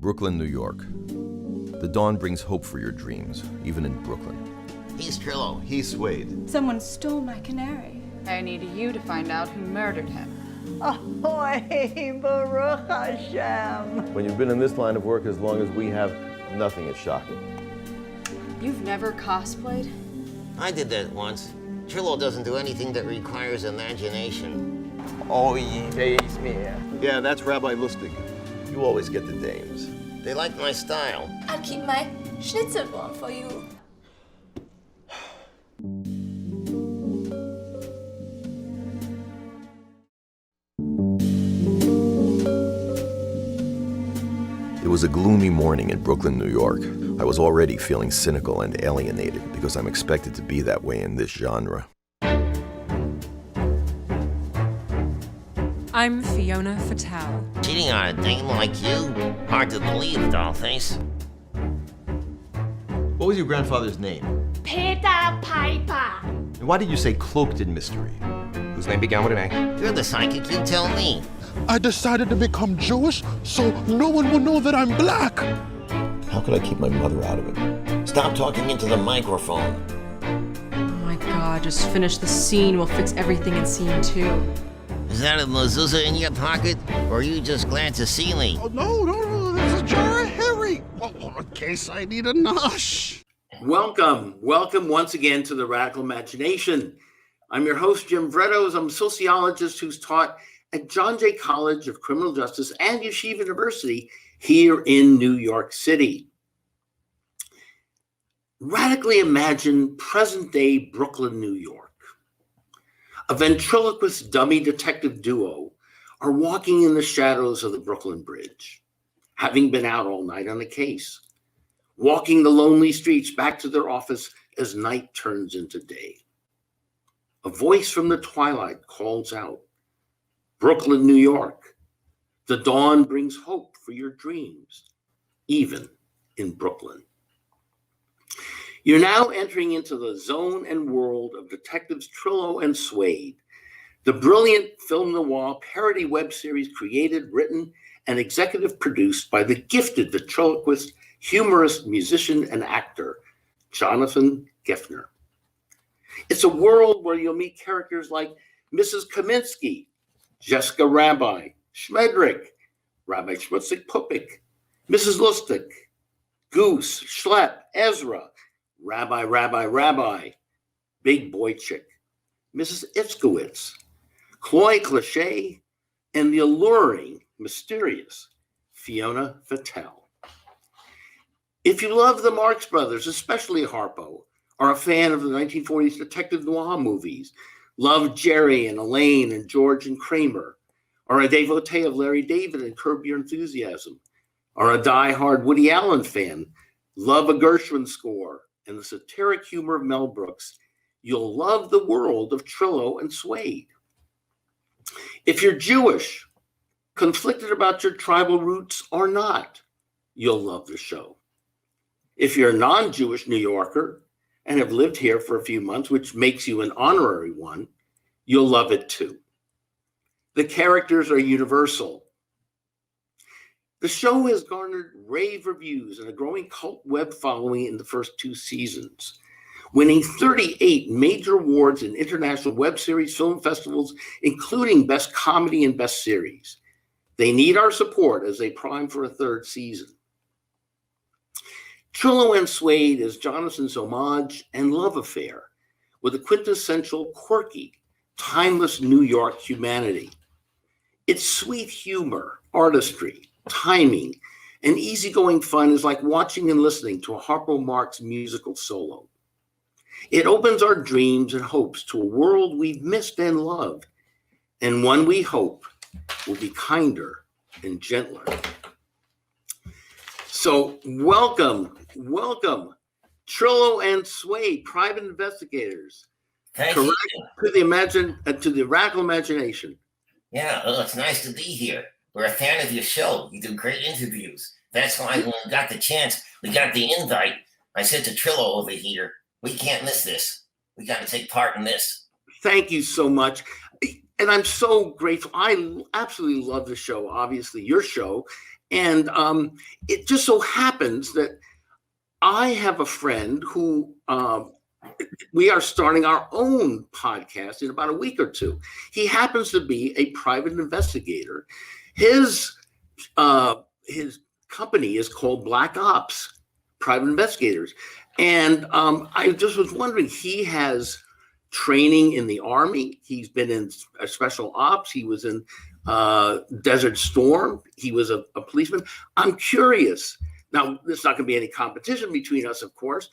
Brooklyn, New York. The dawn brings hope for your dreams, even in Brooklyn. He's Trillo. He's Suede. Someone stole my canary. I need you to find out who murdered him. Ahoy, Baruch Hashem. When you've been in this line of work as long as we have, nothing is shocking. You've never cosplayed? I did that once. Trillo doesn't do anything that requires imagination. Oh, yeah. Yeah, that's Rabbi Lustig. You always get the dames. They like my style. I'll keep my schnitzel warm for you. It was a gloomy morning in Brooklyn, New York. I was already feeling cynical and alienated because I'm expected to be that way in this genre. I'm Fiona Fatale. Cheating on a dame like you? Hard to believe, dollface. What was your grandfather's name? Peter Piper. And why did you say cloaked in mystery? Whose name began with an A? You're the psychic, you tell me. I decided to become Jewish so no one will know that I'm black. How could I keep my mother out of it? Stop talking into the microphone. Oh my god, just finish the scene. We'll fix everything in scene 2. Is that a mezuzah in your pocket? Or are you just glad to see me? Oh, no, there's a jar of Harry. Oh, in case I need a nosh. Welcome once again to the Radical Imagination. I'm your host, Jim Vredos. I'm a sociologist who's taught at John Jay College of Criminal Justice and Yeshiva University here in New York City. Radically imagine present-day Brooklyn, New York. A ventriloquist dummy detective duo are walking in the shadows of the Brooklyn Bridge, having been out all night on a case, walking the lonely streets back to their office as night turns into day. A voice from the twilight calls out, Brooklyn, New York, the dawn brings hope for your dreams, even in Brooklyn. You're now entering into the zone and world of detectives Trillo and Suede, the brilliant film noir parody web series created, written, and executive produced by the gifted ventriloquist, humorist, musician, and actor, Jonathan Geffner. It's a world where you'll meet characters like Mrs. Kaminsky, Jessica Rabbi, Schmedrick, Rabbi Schmutzig Pupik, Mrs. Lustig, Goose, Schlepp, Ezra, Rabbi, Big Boy Chick, Mrs. Itzkowitz, Cloy Cliché, and the alluring, mysterious Fiona Fatale. If you love the Marx Brothers, especially Harpo, are a fan of the 1940s detective noir movies, love Jerry and Elaine and George and Kramer, are a devotee of Larry David and Curb Your Enthusiasm, are a die-hard Woody Allen fan, love a Gershwin score, and the satiric humor of Mel Brooks, you'll love the world of Trillo and Suede. If you're Jewish, conflicted about your tribal roots or not, you'll love the show. If you're a non-Jewish New Yorker and have lived here for a few months, which makes you an honorary one, you'll love it too. The characters are universal. The show has garnered rave reviews and a growing cult web following in the first 2 seasons, winning 38 major awards in international web series film festivals, including Best Comedy and Best Series. They need our support as they prime for a 3rd season. Trillo and Suede is Jonathan's homage and love affair with a quintessential, quirky, timeless New York humanity. Its sweet humor, artistry, timing, and easygoing fun is like watching and listening to a Harpo Marx musical solo. It opens our dreams and hopes to a world we've missed and loved, and one we hope will be kinder and gentler. So welcome, Trillo and Suede, private investigators. Thank you. To the Radical Imagination. Yeah, well, it's nice to be here. We're a fan of your show. You do great interviews. That's why when we got the chance, we got the invite. I said to Trillo over here, we can't miss this. We got to take part in this. Thank you so much. And I'm so grateful. I absolutely love the show, obviously, your show. And it just so happens that I have a friend who we are starting our own podcast in about a week or two. He happens to be a private investigator. His company is called Black Ops, Private Investigators. And I just was wondering, he has training in the Army. He's been in special ops. He was in Desert Storm. He was a policeman. I'm curious. Now, there's not going to be any competition between us, of course.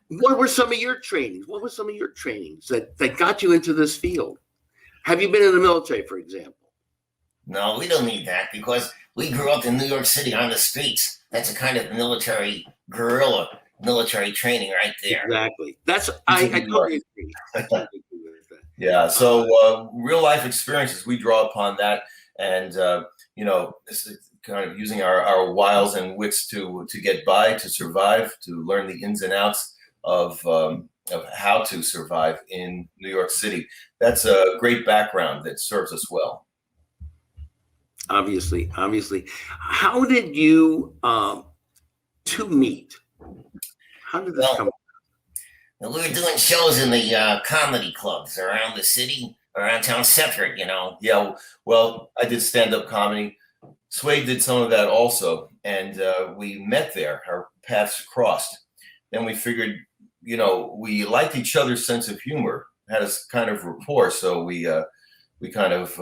What were some of your trainings? What were some of your trainings that got you into this field? Have you been in the military, for example? No, we don't need that because we grew up in New York City on the streets. That's a kind of military guerrilla military training right there. Exactly. I totally agree. I totally agree with that. Yeah. So real life experiences, we draw upon that, and this is kind of using our wiles and wits to get by, to survive, to learn the ins and outs of how to survive in New York City. That's a great background that serves us well. Obviously. How did you two meet? How did this come? We were doing shows in the comedy clubs around the city, around town separate, Yeah. Well, I did stand-up comedy. Suede did some of that also, and we met there. Our paths crossed. Then we figured, we liked each other's sense of humor, had a kind of rapport, so we kind of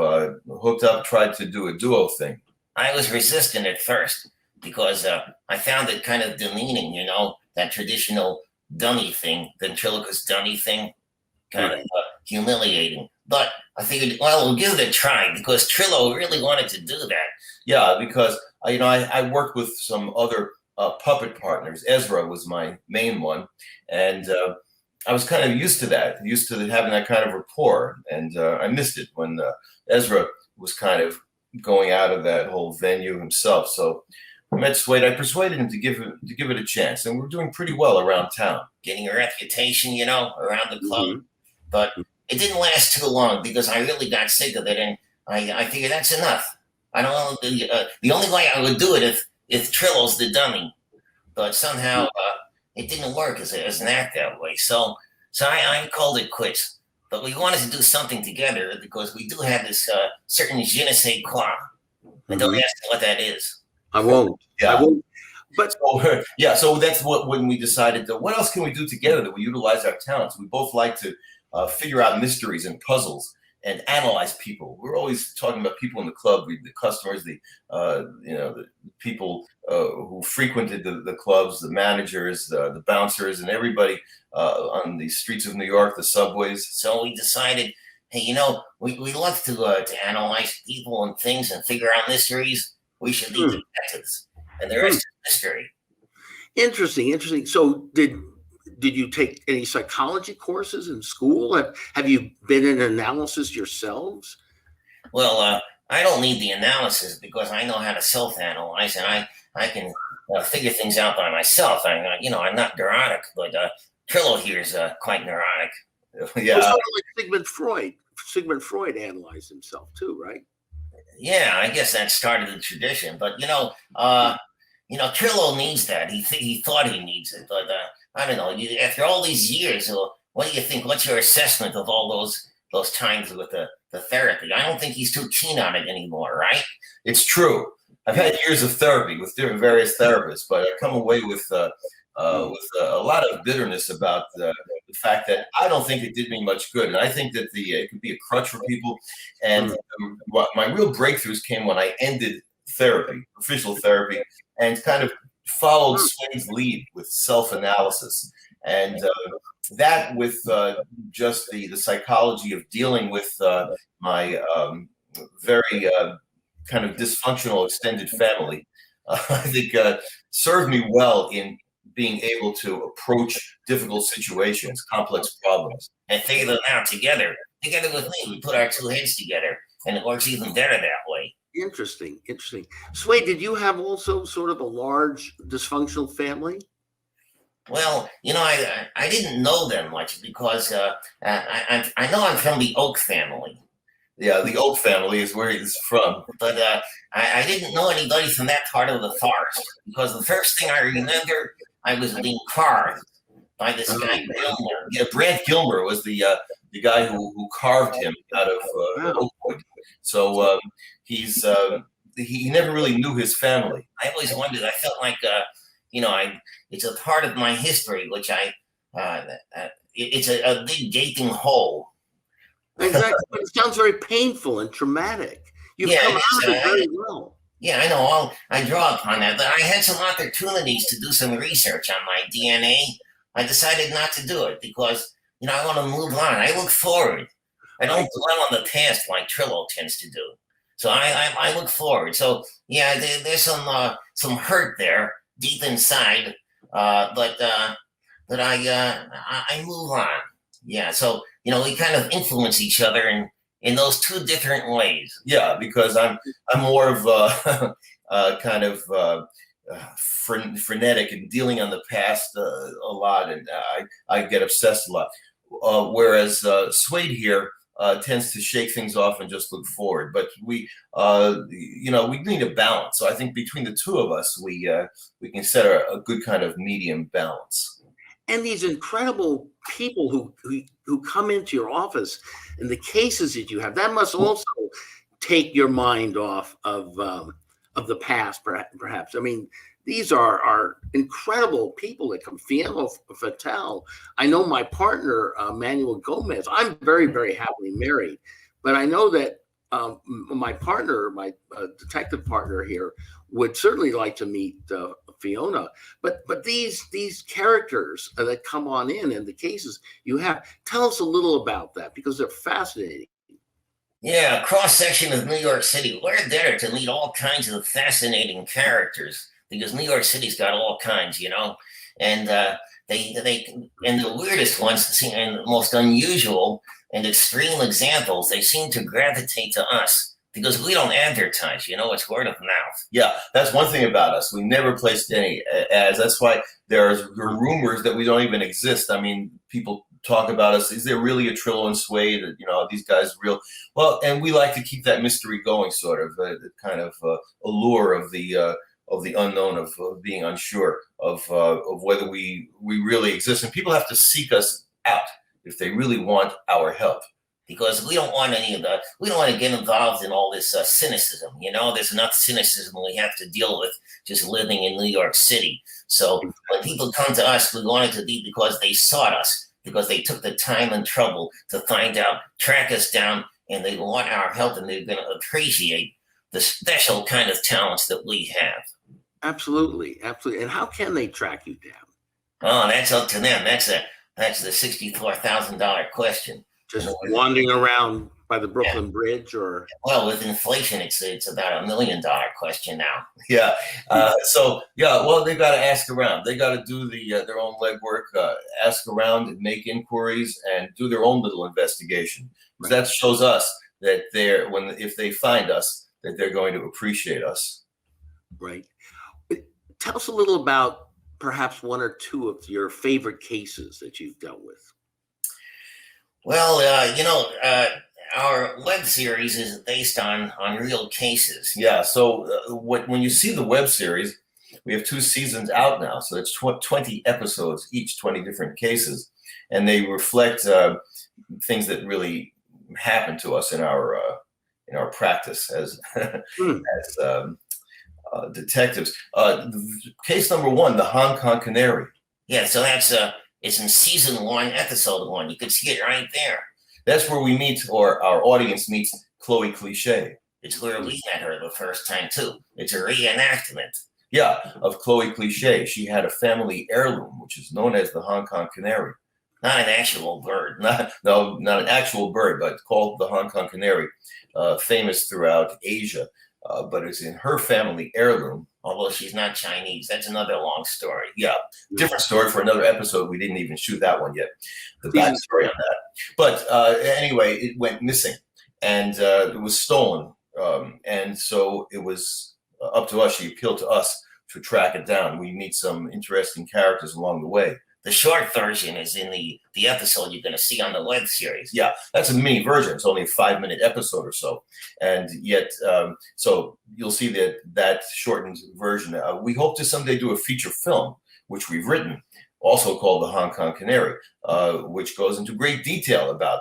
hooked up, tried to do a duo thing. I was resistant at first because I found it kind of demeaning, that traditional dummy thing, ventriloquist dummy thing, kind of humiliating. But I figured, well, we'll give it a try because Trillo really wanted to do that. Yeah, because I worked with some other puppet partners. Ezra was my main one, and I was kind of used to that, used to having that kind of rapport, and I missed it when Ezra was kind of going out of that whole venue himself. So I met Suede. I persuaded him to give it a chance, and we're doing pretty well around town, getting a reputation, around the club. Mm-hmm. But it didn't last too long because I really got sick of it, and I figured that's enough. I don't want to do the only way I would do it if Trillo's the dummy, but somehow it didn't work as an act that way. So I called it quits. But we wanted to do something together because we do have this certain je ne sais quoi. And don't ask me what that is. I won't. Yeah. I won't. But so that's when we decided what else can we do together that we utilize our talents. We both like to figure out mysteries and puzzles and analyze people. We're always talking about people in the club, the customers, the people who frequented the clubs, the managers, the bouncers, and everybody on the streets of New York, the subways. So we decided, hey, we love to analyze people and things and figure out mysteries. We should be detectives, and the rest is mystery. Interesting. So did you take any psychology courses in school? Have you been in analysis yourselves? Well, I don't need the analysis because I know how to self-analyze, and I can figure things out by myself. I'm not neurotic, but Trillo here is quite neurotic. Yeah, sort of like Sigmund Freud. Sigmund Freud analyzed himself too, right? Yeah, I guess that started the tradition. But Trillo needs that. He thought he needs it, but I don't know. After all these years, what do you think? What's your assessment of all those times with the therapy? I don't think he's too keen on it anymore, right? It's true. I've had years of therapy with various therapists, but I come away with a lot of bitterness about the fact that I don't think it did me much good, and I think that it could be a crutch for people. And my real breakthroughs came when I ended therapy, official therapy, and kind of followed Suede's lead with self-analysis, and that with just the psychology of dealing with my very kind of dysfunctional extended family, I think served me well in being able to approach difficult situations, complex problems, and figure them out together with me. We put our two heads together, and it works even better that way. Interesting. Suede, did you have also sort of a large dysfunctional family? Well, I didn't know them much because I know I'm from the Oak family, Yeah, the Oak family is where he's from. But I didn't know anybody from that part of the forest because the first thing I remember, I was being carved by this guy Gilmer. Yeah, Brad Gilmer was the guy who carved him out of oak wood. So he never really knew his family. I always wondered. I felt like it's a part of my history, which it's a big gaping hole. Exactly. It sounds very painful and traumatic. You've come out of it very well. Yeah, I know. I draw upon that. But I had some opportunities to do some research on my DNA. I decided not to do it because, I want to move on. I look forward. I don't dwell on the past like Trillo tends to do. So I look forward. So, yeah, there's some hurt there deep inside. But I move on. Yeah, so we kind of influence each other in those two different ways. Yeah, because I'm more of kind of frenetic and dealing on the past a lot, and I get obsessed a lot. Whereas Suede here tends to shake things off and just look forward. But we need a balance. So I think between the two of us, we can set a good kind of medium balance. And these incredible people who come into your office and the cases that you have, that must also take your mind off of the past, perhaps. I mean, these are incredible people that come. Fiamma Fatale. I know my partner, Manuel Gomez. I'm very, very happily married, but I know that my partner, my detective partner here, would certainly like to meet Fiona. But these characters that come on in and the cases you have, tell us a little about that because they're fascinating. Yeah, cross section of New York City. Where better to meet all kinds of fascinating characters because New York City's got all kinds, and they and the weirdest ones and the most unusual and extreme examples, they seem to gravitate to us because we don't advertise, it's word of mouth. Yeah, that's one thing about us. We never placed any ads. That's why there are rumors that we don't even exist. I mean, people talk about us. Is there really a Trillo and Suede? These guys real? Well, and we like to keep that mystery going, sort of, the kind of allure of the unknown, of being unsure of whether we really exist. And people have to seek us out if they really want our help. Because we don't want we don't want to get involved in all this cynicism. There's enough cynicism we have to deal with just living in New York City. So when people come to us, we want it to be because they sought us, because they took the time and trouble to find out, track us down, and they want our help, and they're going to appreciate the special kind of talents that we have. Absolutely. And how can they track you down? Oh, that's up to them. That's the $64,000 question. Just wandering around by the Brooklyn Bridge, or with inflation, it's about $1 million question now. Yeah. Well, they got to ask around. They got to do their own legwork, ask around, and make inquiries, and do their own little investigation. Right. That shows us that if they find us, that they're going to appreciate us. Right. Tell us a little about perhaps one or two of your favorite cases that you've dealt with. Well, our web series is based on real cases. Yeah. So when you see the web series, we have 2 seasons out now. So it's 20 episodes, each 20 different cases. And they reflect things that really happen to us in our practice as detectives. Case number 1, the Hong Kong Canary. Yeah, so that's it's in season 1, episode 1. You can see it right there. That's where we meet, or our audience meets, Chloe Cliché. It's where we met her the first time too. It's a reenactment. Yeah, of Chloe Cliché. She had a family heirloom, which is known as the Hong Kong Canary. Not an actual bird. Not an actual bird, but called the Hong Kong Canary, famous throughout Asia. But it's in her family heirloom. Although she's not Chinese. That's another long story. Yeah, different story for another episode. We didn't even shoot that one yet. The backstory on that. But anyway, it went missing, and it was stolen. And so it was up to us. She appealed to us to track it down. We meet some interesting characters along the way the short version is in the episode you're going to see on the web series. Yeah, that's a mini version. It's only a 5-minute episode or so, and yet, so you'll see that shortened version. We hope to someday do a feature film, which we've written, also called The Hong Kong Canary, which goes into great detail about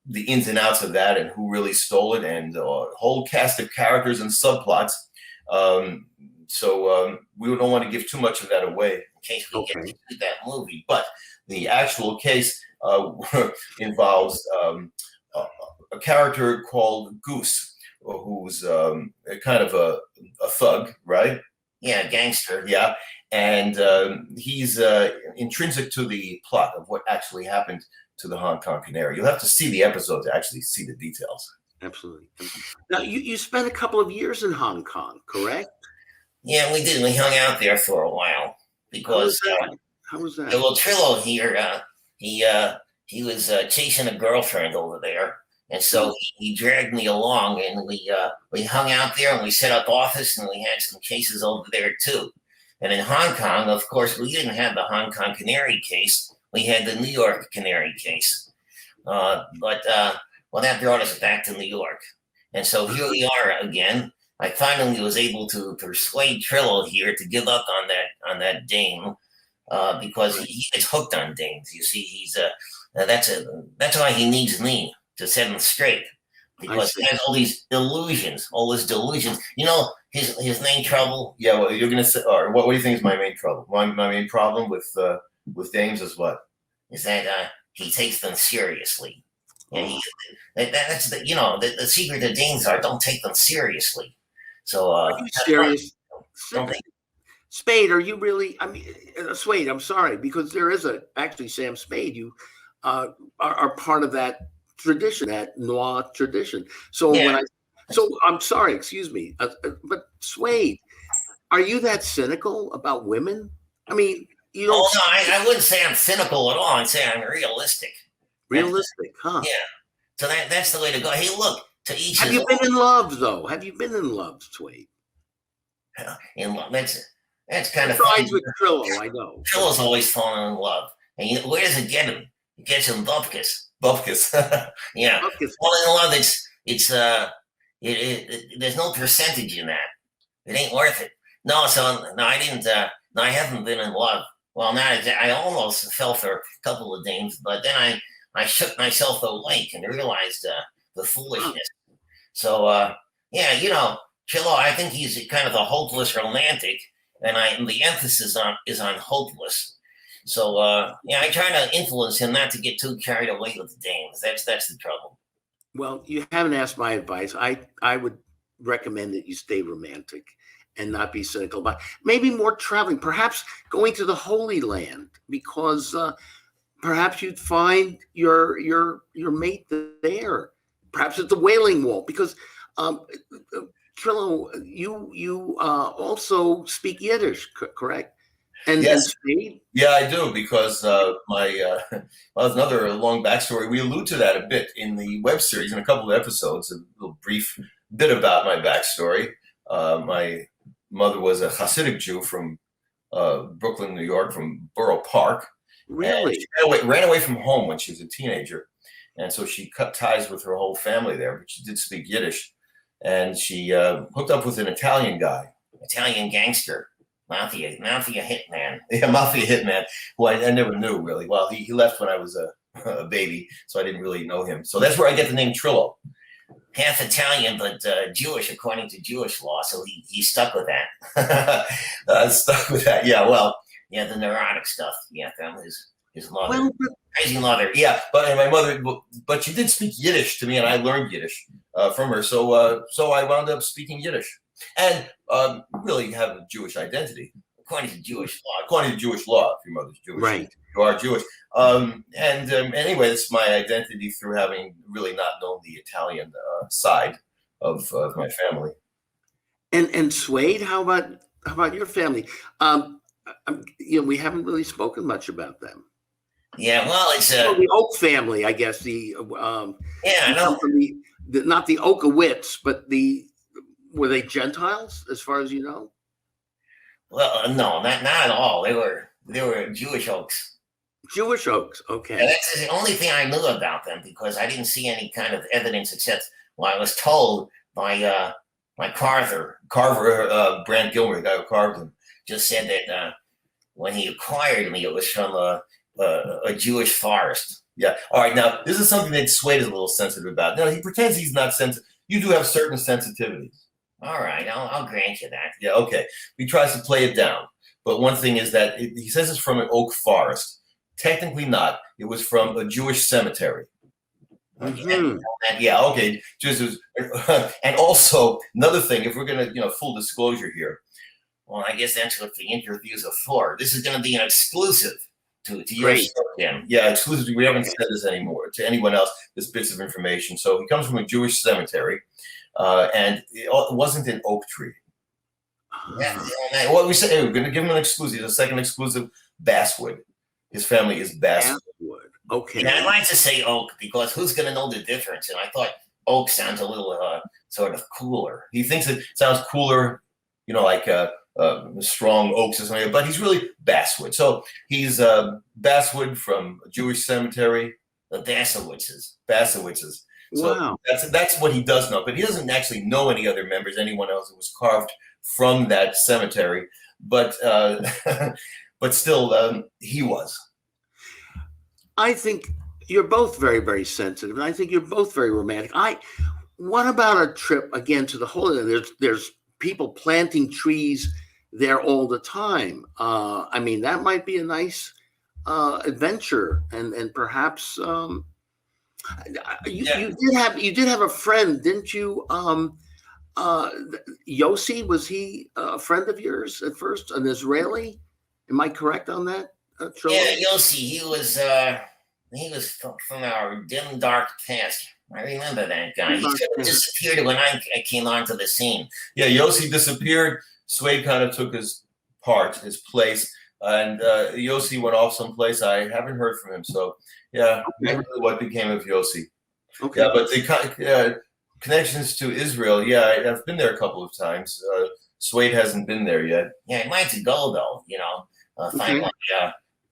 the ins and outs of that and who really stole it, and a whole cast of characters and subplots. So we don't want to give too much of that away in case we get to that movie. But the actual case involves a character called Goose, who's kind of a thug, right? Yeah, gangster. Yeah, and he's intrinsic to the plot of what actually happened to the Hong Kong Canary. You'll have to see the episode to actually see the details. Absolutely. Now, you spent a couple of years in Hong Kong, correct? Yeah, we did. We hung out there for a while because how was that? Well, Trillo here, he was chasing a girlfriend over there, and so he dragged me along, and we hung out there, and we set up office, and we had some cases over there too. And in Hong Kong, of course, we didn't have the Hong Kong Canary case. We had the New York Canary case. But that brought us back to New York. And so here we are again. I finally was able to persuade Trillo here to give up on that dame because he gets hooked on dames. You see, that's why he needs me to set him straight, because he has all these illusions, all his delusions. You know, his main trouble. Yeah, well, you're gonna say, or what do you think is my main trouble? My main problem with dames is what? Is that he takes them seriously. And that's the secret of dames are don't take them seriously. So are you serious? Spade, are you really? I mean, Suede, I'm sorry, because there is actually Sam Spade. You are part of that tradition, that noir tradition. So I'm sorry, excuse me, but Suede, are you that cynical about women? I mean, you don't. Oh no, I wouldn't say I'm cynical at all. I'd say I'm realistic. Realistic, huh? Yeah. So that's the way to go. Hey, look, to each. Have you been in love though? Have you been in love, Suede? In love, that's kind of funny. With Trillo, I know. Trillo's always falling in love, and where does it get him? It gets him bupkis. Bupkis. Yeah. Falling in love, it's there's no percentage in that. It ain't worth it. No, I didn't. No, I haven't been in love. Well, I almost fell for a couple of dames, but then I shook myself awake and realized the foolishness. So yeah, Trillo, I think he's kind of a hopeless romantic, and the emphasis is on hopeless. So yeah, I try to influence him not to get too carried away with the dames. That's the trouble. Well, you haven't asked my advice. I would recommend that you stay romantic and not be cynical about maybe more traveling, perhaps going to the Holy Land, because perhaps you'd find your mate there, perhaps at the Wailing Wall, because Trillo, you also speak Yiddish, correct? And yes, Spade? Yeah, I do, because well, another long backstory. We allude to that a bit in the web series in a couple of episodes, a little brief bit about my backstory. My mother was a Hasidic Jew from Brooklyn, New York, from Borough Park. Really? She ran away from home when she was a teenager. And so she cut ties with her whole family there, but she did speak Yiddish. And she hooked up with an Italian guy. Italian gangster. Mafia hitman. Yeah, mafia hitman, who I never knew really. Well, he left when I was a baby, so I didn't really know him. So that's where I get the name Trillo. Half Italian, but Jewish according to Jewish law. So he stuck with that. Stuck with that. Yeah. Well. Yeah, the neurotic stuff. Yeah, from his mother, well, crazy mother. Yeah, but my mother, but she did speak Yiddish to me, and I learned Yiddish from her. So I wound up speaking Yiddish, and really have a Jewish identity according to Jewish law. According to Jewish law, if your mother's Jewish, right? You are Jewish. Anyway, it's my identity through having really not known the Italian side of my family. And Suede, how about your family? We haven't really spoken much about them. Yeah, well, it's the Oak family, I guess. The I know. Not the Oakowitz, but were they Gentiles, as far as you know? Well, no, not at all. They were They were Jewish oaks. Jewish oaks. Yeah, Okay. that's the only thing I knew about them because I didn't see any kind of evidence except I was told by my Carver, Brant Gilmer, the guy who carved him, just said that when he acquired me, it was from a Jewish forest. Yeah. All right. Now, this is something that Suede is a little sensitive about. No, he pretends he's not sensitive. You do have certain sensitivities. All right. I'll grant you that. Yeah. Okay. He tries to play it down. But one thing is that he says it's from an oak forest. Technically not. It was from a Jewish cemetery. Mhm. And yeah, okay. And also another thing, if we're gonna, full disclosure here. Well, I guess that's what the interviews are for. This is going to be an exclusive to your Great. show, Jim. Yeah, exclusively. We haven't said this anymore to anyone else. This bits of information. So he comes from a Jewish cemetery, and it wasn't an oak tree. Yeah, What we say, hey, we're going to give him an exclusive. A second exclusive, basswood. His family is basswood. Basswood. Okay. And I like to say oak because who's going to know the difference? And I thought oak sounds a little sort of cooler. He thinks it sounds cooler, like strong oaks or something, but he's really basswood. So he's basswood from a Jewish cemetery. The Bassowitzes. So Wow. that's what he does know, but he doesn't actually know any other members, anyone else that was carved from that cemetery. But but still, he was. I think you're both very, very sensitive, and I think you're both very romantic. What about a trip again to the Holy Land? There's people planting trees there all the time. I mean, that might be a nice adventure, and perhaps you did have a friend, didn't you? Yossi, was he a friend of yours at first? An Israeli? Am I correct on that? Trillo? Yeah, Yossi. He was from our dim, dark past. I remember that guy. He sort of disappeared when I came onto the scene. Yeah, Yossi disappeared. Suede kind of took his place, and Yossi went off someplace. I haven't heard from him, so yeah, never knew what became of Yossi. Okay. Yeah, but the connections to Israel, yeah, I've been there a couple of times. Suede hasn't been there yet. Yeah, I'd like to go though. Find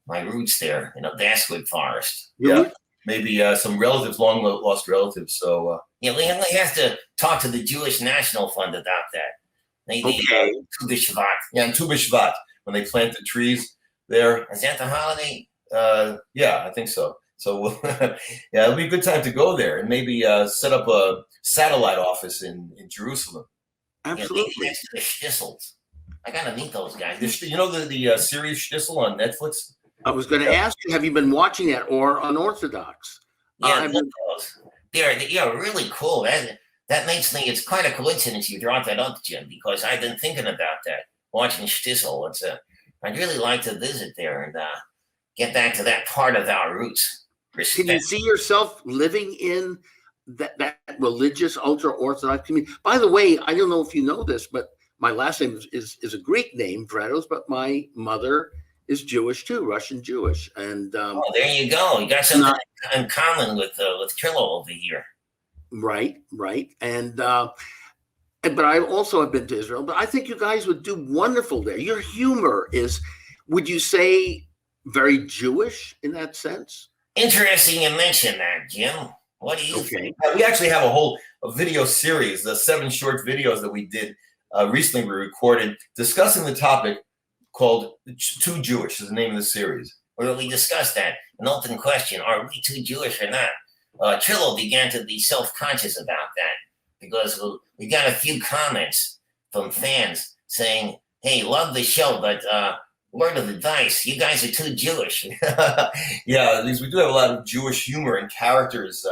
my roots there in a basswood forest. Yeah, maybe some relatives, long lost relatives. So yeah, we have to talk to the Jewish National Fund about that. Maybe Tu B'Shvat. Yeah, and Tu B'Shvat, when they plant the trees there. Is that the holiday? Yeah, I think so. So yeah, it'll be a good time to go there and maybe set up a satellite office in Jerusalem. Absolutely. Yeah, the Schnitzels. I gotta meet those guys. You know the series Schnitzel on Netflix? I was going to ask you, have you been watching that or Unorthodox? Yeah, those. They're really cool. That makes me. It's quite a coincidence you brought that up, Jim, because I've been thinking about that. Watching Schnitzel. I'd really like to visit there and get back to that part of our roots. Can you see yourself living in that religious ultra-Orthodox community? By the way, I don't know if you know this, but my last name is a Greek name, Vrados, but my mother is Jewish too, Russian Jewish. And there you go. You got something in common with Trillo over here. Right. And but I also have been to Israel, but I think you guys would do wonderful there. Your humor is, would you say, very Jewish in that sense? Interesting you mention that, Jim. What do you think? We actually have a video series, the 7 short videos that we did recently. We recorded discussing the topic called "Too Jewish" is the name of the series. Where we discussed that, an open question: are we too Jewish or not? Trillo began to be self-conscious about that because we got a few comments from fans saying, "Hey, love the show, but word of advice: you guys are too Jewish." Yeah, we do have a lot of Jewish humor and characters,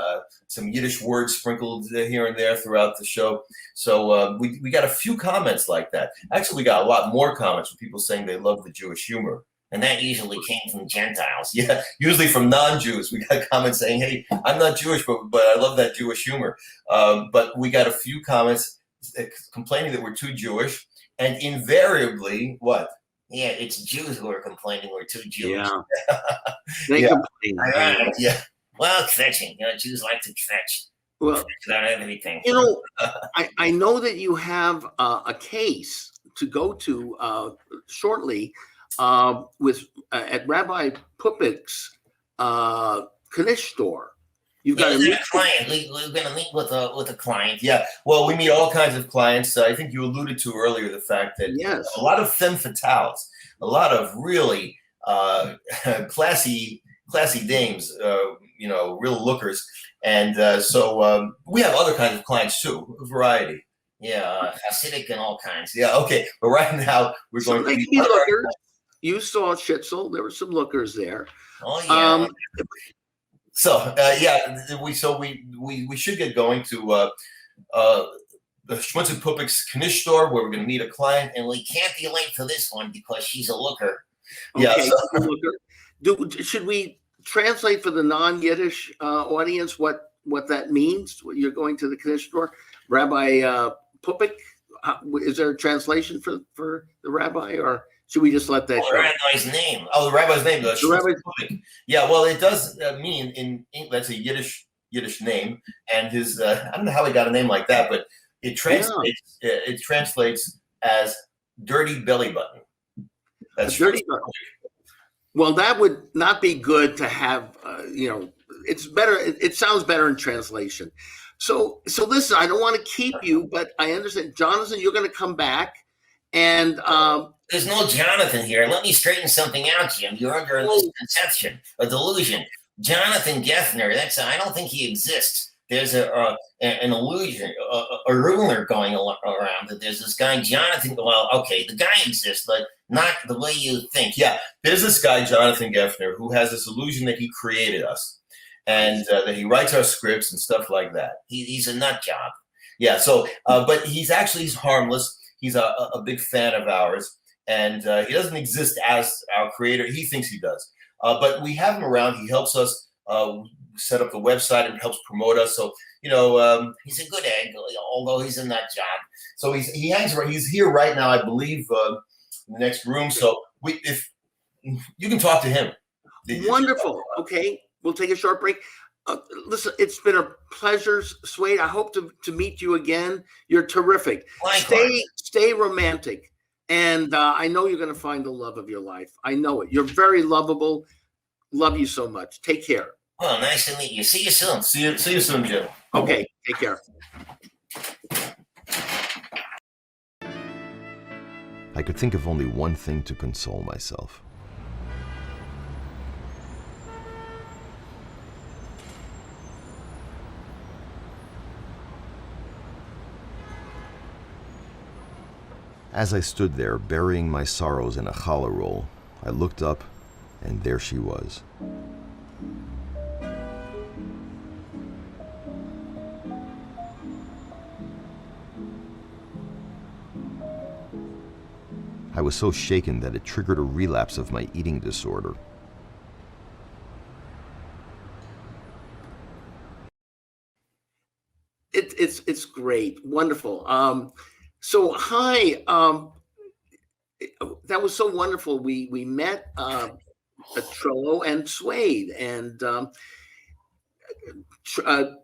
some Yiddish words sprinkled here and there throughout the show. So we got a few comments like that. Actually, we got a lot more comments from people saying they love the Jewish humor. And that usually came from Gentiles. Yeah, usually from non-Jews. We got comments saying, "Hey, I'm not Jewish, but I love that Jewish humor." But we got a few comments complaining that we're too Jewish, and invariably, what? Yeah, it's Jews who are complaining we're too Jewish. Yeah, they complain. Yeah. Well, fetching. Jews like to fetch. Well, about everything. I know that you have a case to go to shortly with at Rabbi Pupik's Knish store. You've got Yeah, to is meet that a client? We're going to meet with a client. Yeah, well, we meet all kinds of clients. I think you alluded to earlier the fact that Yes. a lot of femme fatales, a lot of really classy dames, real lookers, and so we have other kinds of clients too, a variety. Yeah, Hasidic and all kinds. Yeah, okay, but right now we're So going they to can be lookers. You saw Schitzel. There were some lookers there. Oh yeah. So we should get going to the Schmutz and Pupik's Knish store where we're going to meet a client. And we can't be late for this one because she's a looker. Yeah. Okay, should we translate for the non-Yiddish audience what that means? You're going to the Knish store, Rabbi Pupik. Is there a translation for the rabbi, or should we just let that The go? rabbi's name. Oh, the rabbi's name. The rabbi's Pupik. Yeah, well, it does mean in that's a Yiddish name, and his I don't know how he got a name like that, but it translates it translates as dirty belly button. That's dirty button. Well, that would not be good to have. It's better. It sounds better in translation. So listen. I don't want to keep you, but I understand, Jonathan. You're going to come back, and there's no Jonathan here. Let me straighten something out, Jim. You're under a misconception, a delusion. Jonathan Geffner. I don't think he exists. There's an illusion, a rumor going around that there's this guy Jonathan. Well, okay, the guy exists, but not the way you think. Yeah, there's this guy Jonathan Geffner who has this illusion that he created us, and that he writes our scripts and stuff like that. He's a nut job. Yeah. So, but he's harmless. He's a big fan of ours, and he doesn't exist as our creator. He thinks he does, but we have him around. He helps us set up the website and helps promote us. So he's a good egg, although he's a nut job. So he hangs around. He's here right now, I believe, in the next room. So if you can talk to him. Wonderful. Okay, we'll take a short break. Listen, it's been a pleasure, Suede. I hope to meet you again. You're terrific. Stay romantic, and I know you're going to find the love of your life. I know it. You're very lovable. Love you so much. Take care. Well, nice to meet you. See you soon. See you soon, Jim. Okay, take care. I could think of only one thing to console myself. As I stood there, burying my sorrows in a challah roll, I looked up, and there she was. I was so shaken that it triggered a relapse of my eating disorder. It's great, wonderful. So hi, that was so wonderful. We met Trillo and Suede, and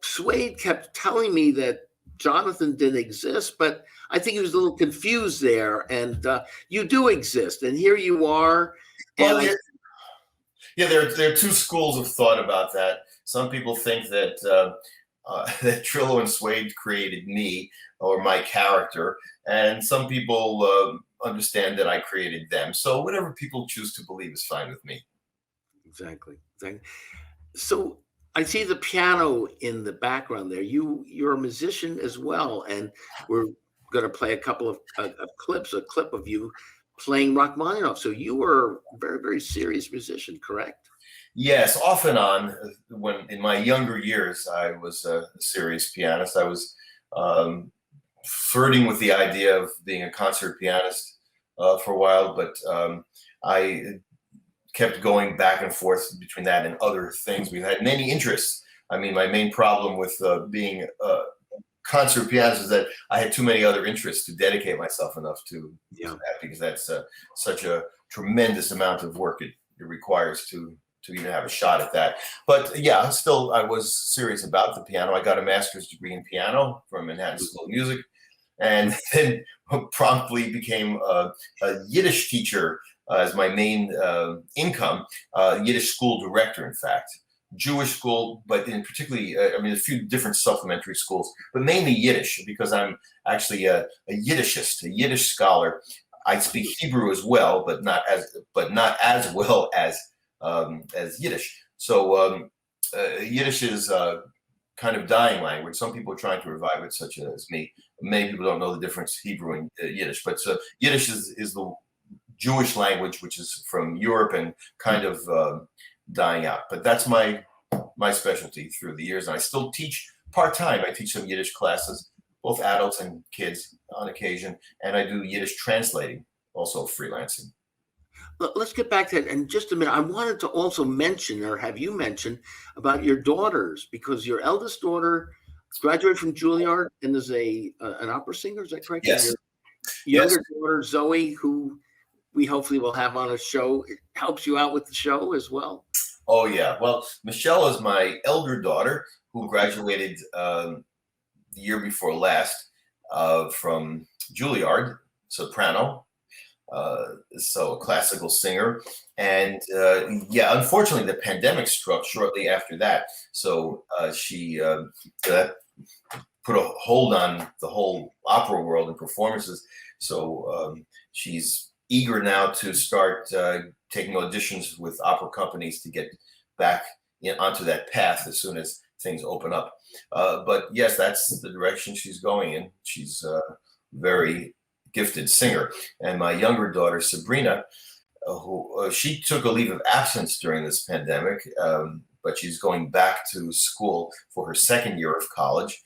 Suede kept telling me that Jonathan didn't exist, but I think he was a little confused there. And you do exist, and here you are. Well, there are two schools of thought about that. Some people think that that Trillo and Suede created me or my character, and some people understand that I created them. So whatever people choose to believe is fine with me. Exactly. So I see the piano in the background there. You're a musician as well, and we're going to play a couple of clips. A clip of you playing Rachmaninoff. So you were a very, very serious musician, correct? Yes, off and on. When in my younger years, I was a serious pianist. I was flirting with the idea of being a concert pianist for a while, but I kept going back and forth between that and other things. We've had many interests. I mean, my main problem with being a concert pianist is that I had too many other interests to dedicate myself enough to that, because that's such a tremendous amount of work it requires to even have a shot at that. But yeah, still, I was serious about the piano. I got a master's degree in piano from Manhattan School of Music, and then promptly became a Yiddish teacher as my main income, Yiddish school director, in fact. Jewish school, but in particularly, I mean, a few different supplementary schools, but mainly Yiddish, because I'm actually a Yiddishist, a Yiddish scholar. I speak Hebrew as well, but not as well as Yiddish. So Yiddish is kind of dying language. Some people are trying to revive it, such as me. Many people don't know the difference Hebrew and Yiddish, but Yiddish is the Jewish language, which is from Europe and kind of dying out. But that's my specialty through the years. And I still teach part-time. I teach some Yiddish classes, both adults and kids on occasion. And I do Yiddish translating, also freelancing. Let's get back to that in just a minute. I wanted to also mention, or have you mentioned, about your daughters, because your eldest daughter graduated from Juilliard and is an opera singer. Is that correct? Yes. Your younger daughter, Zoe, who we hopefully will have on a show, helps you out with the show as well. Oh, yeah. Well, Michelle is my elder daughter who graduated the year before last from Juilliard, soprano. So a classical singer. And unfortunately, the pandemic struck shortly after that. So she put a hold on the whole opera world and performances. So she's eager now to start taking auditions with opera companies to get back onto that path as soon as things open up. But yes, that's the direction she's going in. She's a very gifted singer. And my younger daughter, Sabrina, who she took a leave of absence during this pandemic, but she's going back to school for her second year of college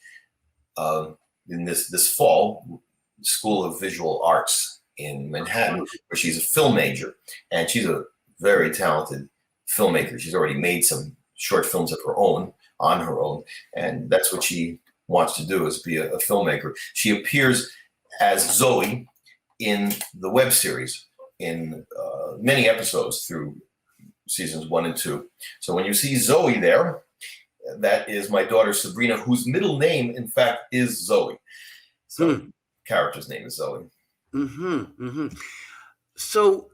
in this fall, School of Visual Arts in Manhattan, where she's a film major, and she's a very talented filmmaker. She's already made some short films of her own, on her own, and that's what she wants to do, is be a filmmaker. She appears as Zoe in the web series in many episodes through seasons 1 and 2. So when you see Zoe there, that is my daughter Sabrina, whose middle name, in fact, is Zoe. So character's name is Zoe. So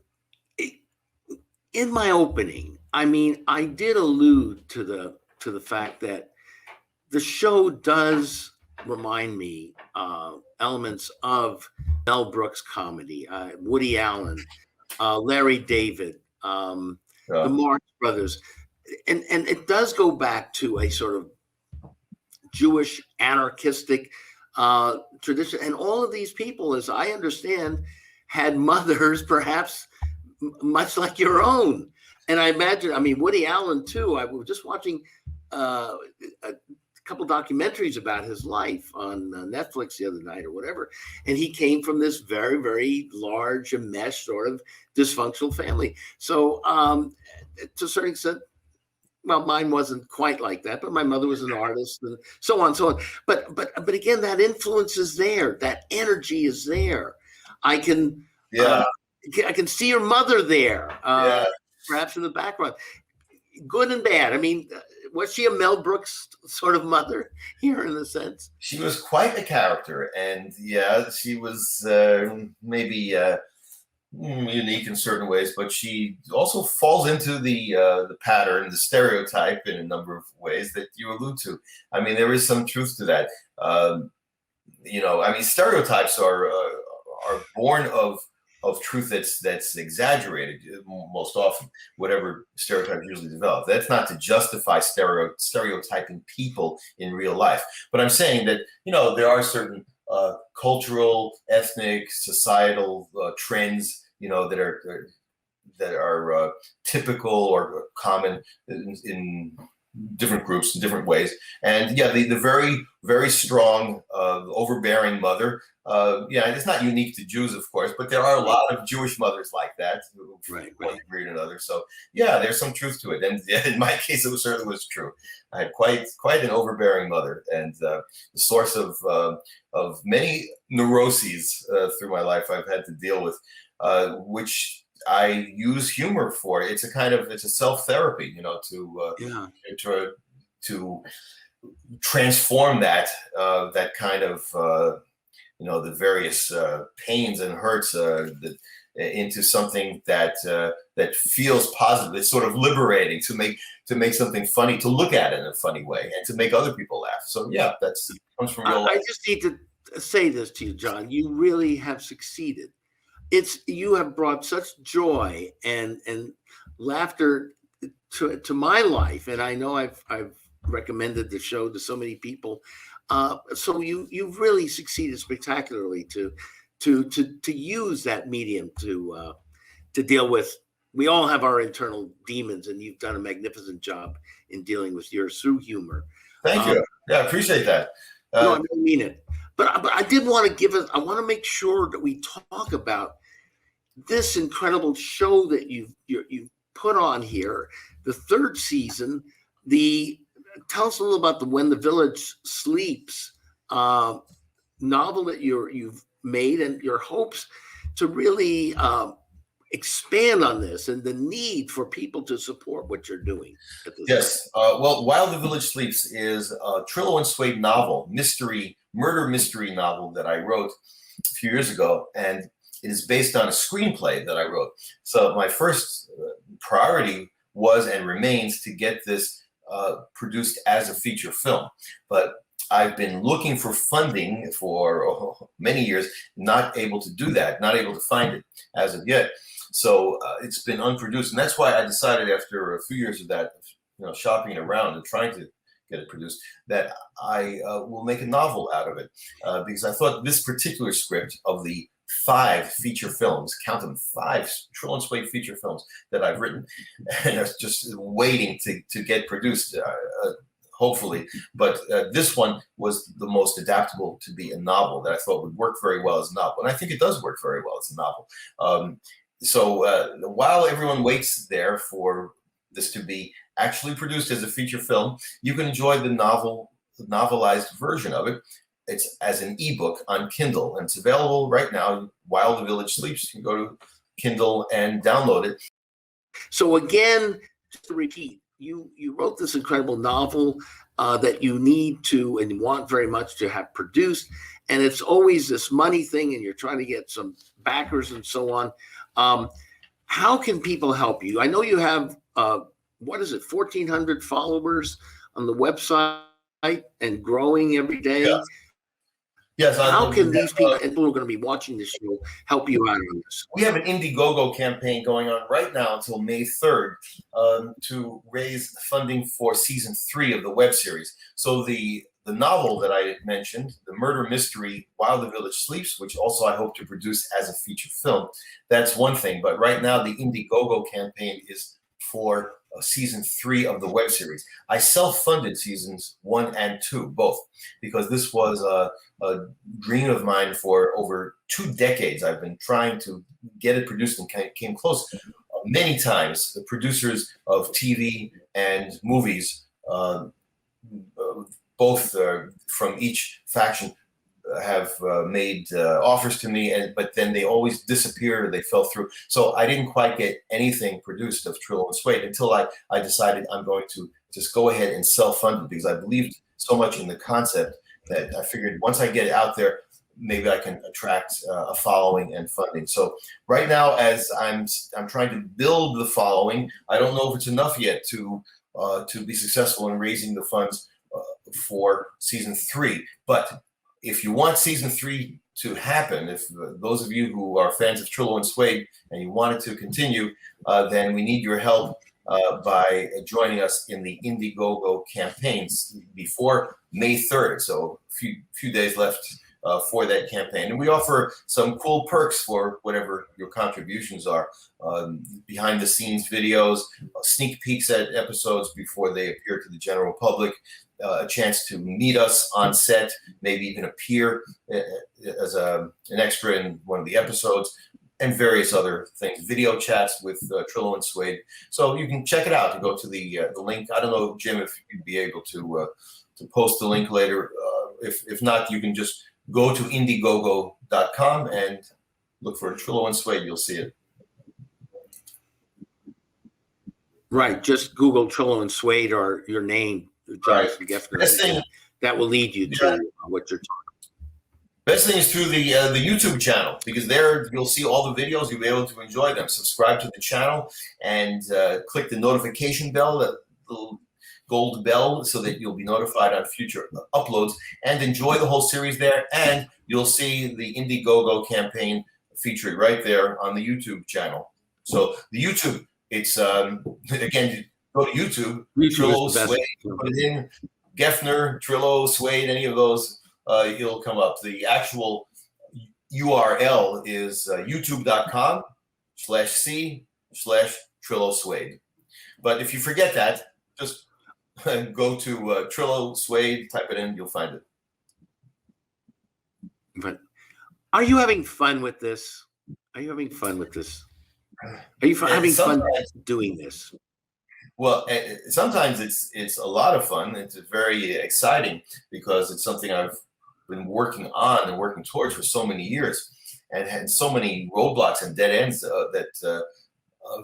in my opening, I mean, I did allude to the fact that the show does remind me elements of Mel Brooks comedy, Woody Allen, Larry David, the Marx Brothers, and it does go back to a sort of Jewish anarchistic tradition. And all of these people, as I understand, had mothers perhaps much like your own. And I imagine, I mean, Woody Allen too. I was just watching a couple documentaries about his life on Netflix the other night or whatever. And he came from this very, very large, enmeshed sort of dysfunctional family. So to a certain extent, well, mine wasn't quite like that, but my mother was an artist and so on and so on. But again, that influence is there. That energy is there. I can see your mother there, perhaps in the background. Good and bad. I mean, was she a Mel Brooks sort of mother here in a sense? She was quite a character, and she was maybe unique in certain ways, but she also falls into the pattern, the stereotype in a number of ways that you allude to. I mean, there is some truth to that. I mean, stereotypes are born of truth that's exaggerated most often, whatever stereotype usually develop. That's not to justify stereotyping people in real life. But I'm saying that, there are certain cultural, ethnic, societal trends, that are typical or common in different groups in different ways. And the very, very strong, overbearing mother. It's not unique to Jews, of course, but there are a lot of Jewish mothers like that, one degree or another. So there's some truth to it. And in my case, it certainly was true. I had quite an overbearing mother, and the source of many neuroses through my life I've had to deal with, which I use humor for. It's a self-therapy, to transform that kind of, the various pains and hurts that into something that that feels positive. It's sort of liberating to make something funny, to look at it in a funny way, and to make other people laugh. So yeah, that's comes from real life. I just need to say this to you, John. You really have succeeded. You have brought such joy and laughter to my life, and I know I've recommended the show to so many people. So you've really succeeded spectacularly to use that medium to deal with. We all have our internal demons, and you've done a magnificent job in dealing with yours through humor. Thank you. Yeah, I appreciate that. No, I don't mean it. But I did want to give it. I want to make sure that we talk about this incredible show that you've put on here, the third season. Tell us a little about the When the Village Sleeps novel that you've made, and your hopes to really expand on this and the need for people to support what you're doing. Yes. Well, While the Village Sleeps is a Trillo and Suede novel, murder mystery novel that I wrote a few years ago, and it is based on a screenplay that I wrote. So my first priority was and remains to get this produced as a feature film. But I've been looking for funding for many years, not able to do that, not able to find it as of yet. So it's been unproduced. And that's why I decided, after a few years of that, shopping around and trying to get it produced, that I will make a novel out of it. Because I thought this particular script of the 5 feature films, count them, 5 Trillo and Suede feature films that I've written, and are just waiting to get produced, hopefully. But this one was the most adaptable to be a novel that I thought would work very well as a novel. And I think it does work very well as a novel. So while everyone waits there for this to be actually produced as a feature film, you can enjoy the novelized version of it. It's as an ebook on Kindle, and it's available right now. While the Village Sleeps, you can go to Kindle and download it. So again, just to repeat, you wrote this incredible novel that you need to and want very much to have produced, and it's always this money thing, and you're trying to get some backers and so on. How can people help you? I know you have 1,400 followers on the website and growing every day. Yeah. Yes. How can these people who are going to be watching this show help you out on this? We have an Indiegogo campaign going on right now until May 3rd to raise funding for season 3 of the web series. So the novel that I mentioned, the murder mystery While the Village Sleeps, which also I hope to produce as a feature film, that's one thing. But right now the Indiegogo campaign is for season 3 of the web series. I self-funded seasons 1 and 2, both, because this was a dream of mine for over 2 decades. I've been trying to get it produced and came close many times. The producers of TV and movies, both from each faction, have made offers to me, but then they always disappeared or they fell through. So I didn't quite get anything produced of Trillo and Suede until I decided I'm going to just go ahead and self-fund it, because I believed so much in the concept that I figured once I get it out there, maybe I can attract a following and funding. So right now, as I'm trying to build the following, I don't know if it's enough yet to be successful in raising the funds for season 3. But if you want season 3 to happen, if those of you who are fans of Trillo and Suede and you want it to continue, then we need your help by joining us in the Indiegogo campaigns before May 3rd. So a few days left for that campaign. And we offer some cool perks for whatever your contributions are. Behind the scenes videos, sneak peeks at episodes before they appear to the general public, a chance to meet us on set, maybe even appear as an extra in one of the episodes, and various other things, video chats with Trillo and Suede. So you can check it out. You go to the link. I don't know, Jim, if you'd be able to post the link later. If not, you can just go to Indiegogo.com and look for Trillo and Suede. You'll see it. Right. Just Google Trillo and Suede or your name, Jonathan Geffner. That will lead you to what you're talking about. Best thing is through the YouTube channel, because there you'll see all the videos. You'll be able to enjoy them. Subscribe to the channel and click the notification bell, that little gold bell, so that you'll be notified on future uploads, and enjoy the whole series there. And you'll see the Indiegogo campaign featured right there on the YouTube channel. So the YouTube, it's again, go to YouTube, Trillo, Suede, put it in, Geffner, Trillo, Suede, any of those, it'll come up. The actual URL is youtube.com/c/Trillo Suede. But if you forget that, just go to Trillo Suede, type it in, you'll find it. But are you having fun with this? Are you having fun with this? Are you having fun doing this? Well, sometimes it's a lot of fun. It's very exciting because it's something I've been working on and working towards for so many years, and had so many roadblocks and dead ends that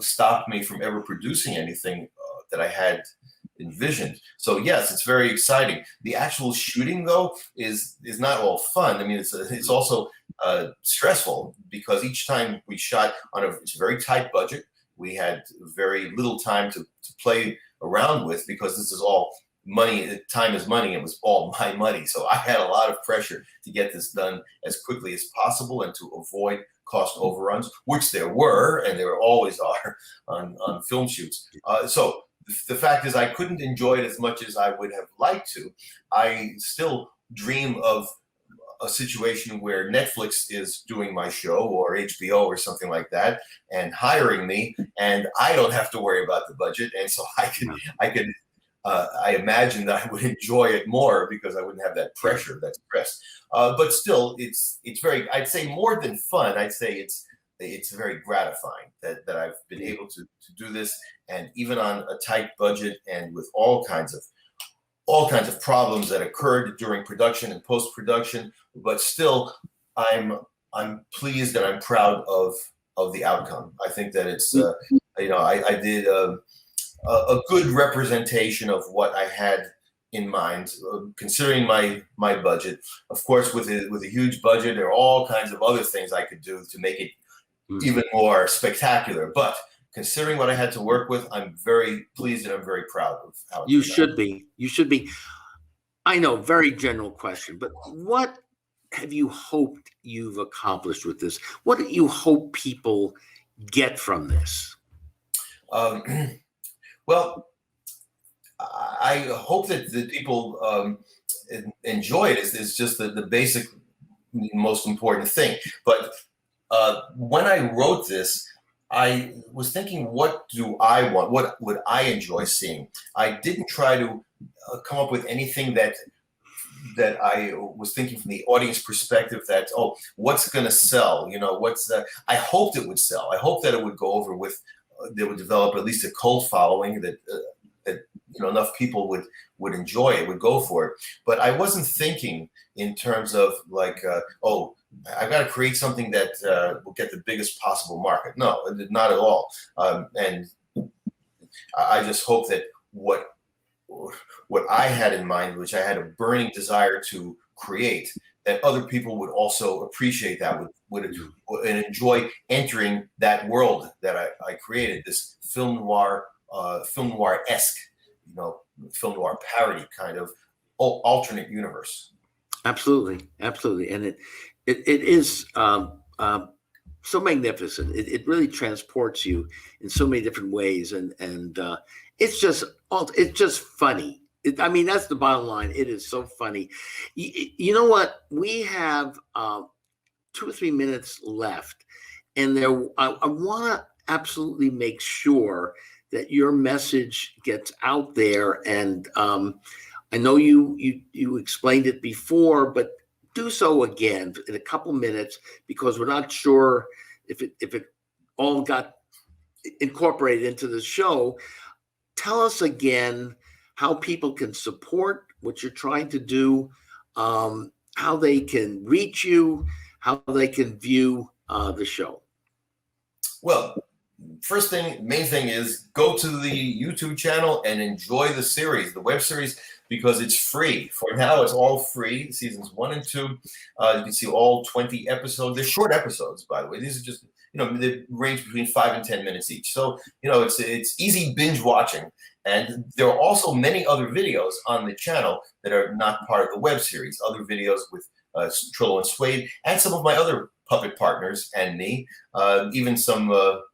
stopped me from ever producing anything that I had envisioned. So yes, it's very exciting. The actual shooting, though, is not all fun. I mean, it's also stressful, because each time we shot it's a very tight budget. We had very little time to play around with, because this is all money. Time is money. It was all my money. So I had a lot of pressure to get this done as quickly as possible and to avoid cost overruns, which there were, and there always are on film shoots. So the fact is, I couldn't enjoy it as much as I would have liked to. I still dream of a situation where Netflix is doing my show, or HBO or something like that, and hiring me, and I don't have to worry about the budget, and so I imagine that I would enjoy it more, because I wouldn't have that pressure, that stress. But still, it's very, I'd say more than fun. I'd say it's very gratifying that I've been able to do this, and even on a tight budget, and with all kinds of problems that occurred during production and post-production. But still, I'm pleased and I'm proud of the outcome. I think that it's I did a good representation of what I had in mind, considering my budget. Of course, with a huge budget, there are all kinds of other things I could do to make it even more spectacular. But considering what I had to work with, I'm very pleased and I'm very proud of how it You turned out. should be. You should be. I know, very general question, but what have you hoped you've accomplished with this? What do you hope people get from this? Well, I hope that the people enjoy it. Is just the basic, most important thing. But when I wrote this, I was thinking, what do I want? What would I enjoy seeing? I didn't try to come up with anything that I was thinking from the audience perspective, that, oh, what's going to sell? I hoped it would sell. I hoped that it would go over with, they would develop at least a cult following, that enough people would enjoy it, would go for it. But I wasn't thinking in terms of like, I've got to create something that will get the biggest possible market. No, not at all. And I just hope that what I had in mind, which I had a burning desire to create, that other people would also appreciate that, would and enjoy entering that world that I created, this film noir-esque, film noir parody kind of alternate universe. Absolutely, absolutely, and it is so magnificent. It really transports you in so many different ways, and it's just funny. I mean, that's the bottom line. It is so funny. You know what? We have 2 or 3 minutes left, and I want to absolutely make sure that your message gets out there. And I know you explained it before, but do so again in a couple minutes, because we're not sure if it all got incorporated into the show. Tell us again how people can support what you're trying to do, how they can reach you, how they can view the show. Well, main thing is go to the YouTube channel and enjoy the series. The web series because it's free. For now, it's all free. Seasons 1 and 2. You can see all 20 episodes. They're short episodes, by the way. These are just, they range between 5 and 10 minutes each. So, it's easy binge watching. And there are also many other videos on the channel that are not part of the web series. Other videos with Trillo and Suede, and some of my other puppet partners and me. Even some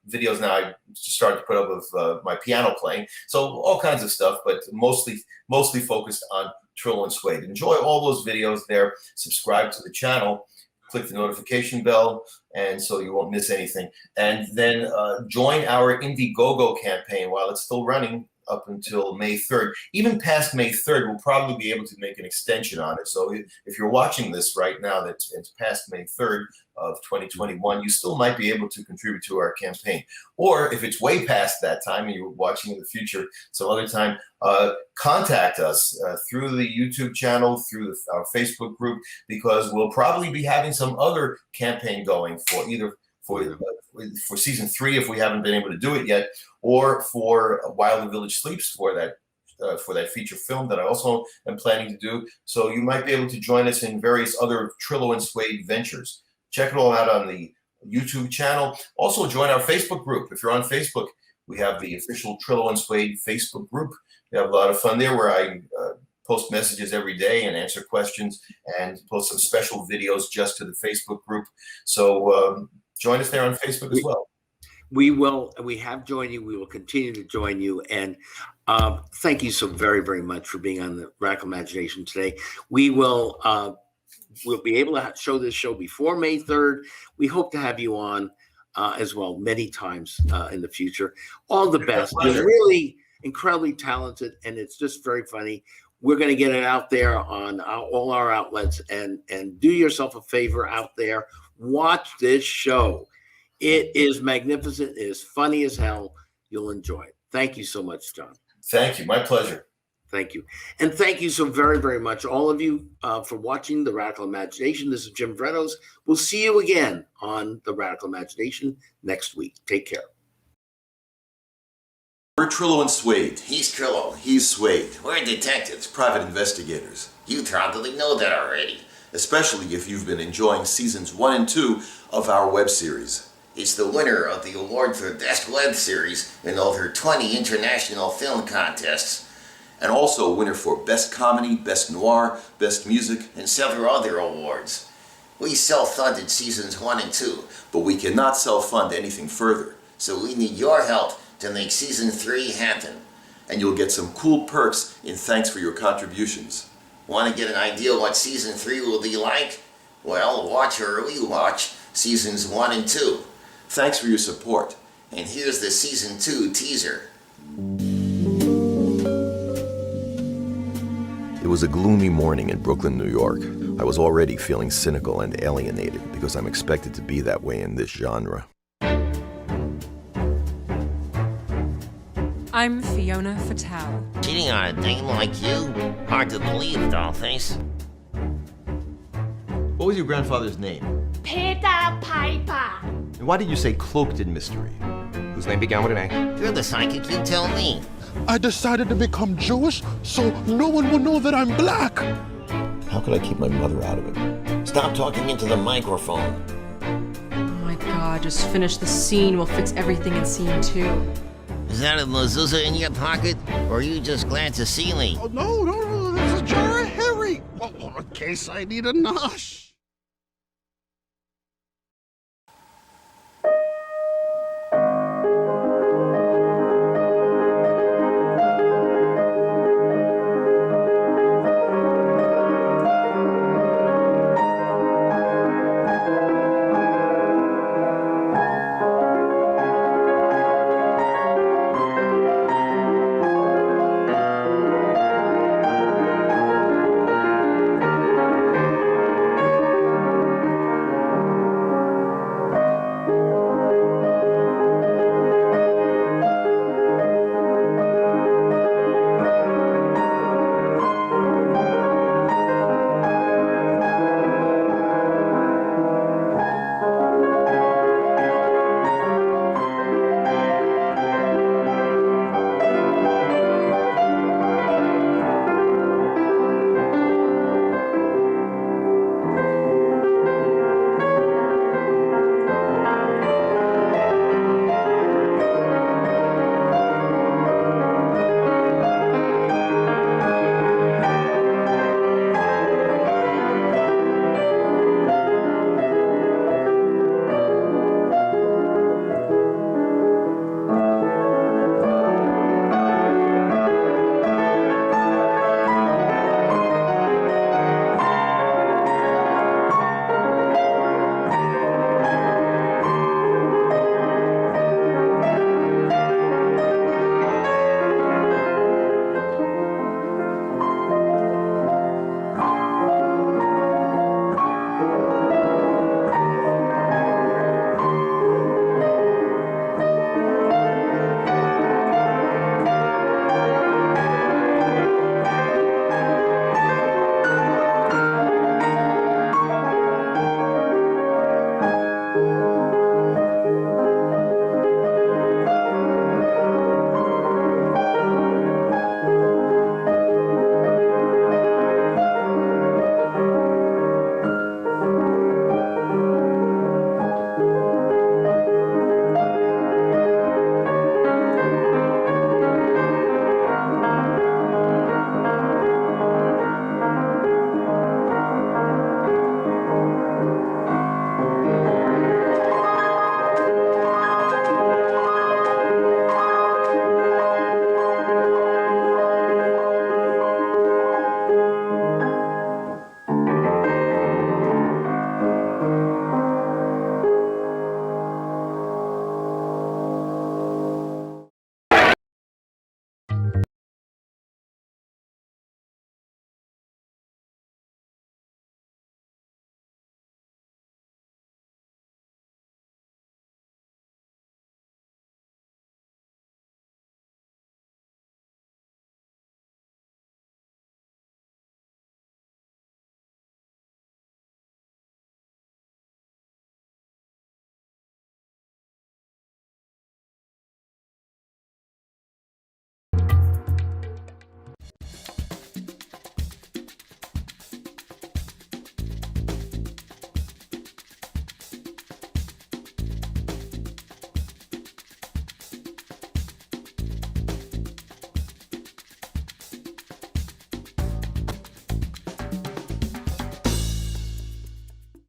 videos now I started to put up of my piano playing. So all kinds of stuff, but mostly focused on Trillo and Suede. Enjoy all those videos there. Subscribe to the channel. Click the notification bell, and so you won't miss anything. And then join our Indiegogo campaign while it's still running up until May 3rd. Even past May 3rd, we'll probably be able to make an extension on it. So if you're watching this right now, that it's past May 3rd of 2021, you still might be able to contribute to our campaign. Or if it's way past that time and you're watching in the future some other time, contact us through the YouTube channel, through our Facebook group, because we'll probably be having some other campaign going for either for season 3 if we haven't been able to do it yet, or for While the Village Sleeps for that feature film that I also am planning to do. So you might be able to join us in various other Trillo and Suede ventures. Check it all out on the YouTube channel. Also join our Facebook group. If you're on Facebook, we have the official Trillo and Suede Facebook group. We have a lot of fun there where I post messages every day and answer questions and post some special videos just to the Facebook group. So join us there on Facebook as well. We have joined you. We will continue to join you. And thank you so very, very much for being on the Radical Imagination today. We'll be able to show this show before May 3rd. We hope to have you on as well many times in the future. All the best. You're really incredibly talented, and it's just very funny. We're going to get it out there on all our outlets, and do yourself a favor out there. Watch this show. It is magnificent. It is funny as hell. You'll enjoy it. Thank you so much, John. Thank you. My pleasure. Thank you. And thank you so very, very much, all of you, for watching The Radical Imagination. This is Jim Vredos. We'll see you again on The Radical Imagination next week. Take care. We're Trillo and Suede. He's Trillo. He's Suede. We're detectives. Private investigators. You probably know that already. Especially if you've been enjoying seasons 1 and 2 of our web series. It's the winner of the award for Best Web Series in over 20 international film contests. And also a winner for Best Comedy, Best Noir, Best Music, and several other awards. We self-funded seasons 1 and 2. But we cannot self-fund anything further. So we need your help to make season 3 happen. And you'll get some cool perks in thanks for your contributions. Want to get an idea what season 3 will be like? Well, watch or rewatch seasons 1 and 2. Thanks for your support. And here's the season 2 teaser. It was a gloomy morning in Brooklyn, New York. I was already feeling cynical and alienated because I'm expected to be that way in this genre. I'm Fiona Fatale. Cheating on a dame like you? Hard to believe, dollface. What was your grandfather's name? Peter Piper. And why did you say cloaked in mystery? Whose name began with an A? You're the psychic, you tell me. I decided to become Jewish so no one will know that I'm black. How could I keep my mother out of it? Stop talking into the microphone. Oh my god, just finish the scene. We'll fix everything in scene 2. Is that a mezuzah in your pocket? Or are you just glad to see me? Oh, no, there's a jar of Harry. Well, in case I need a nosh.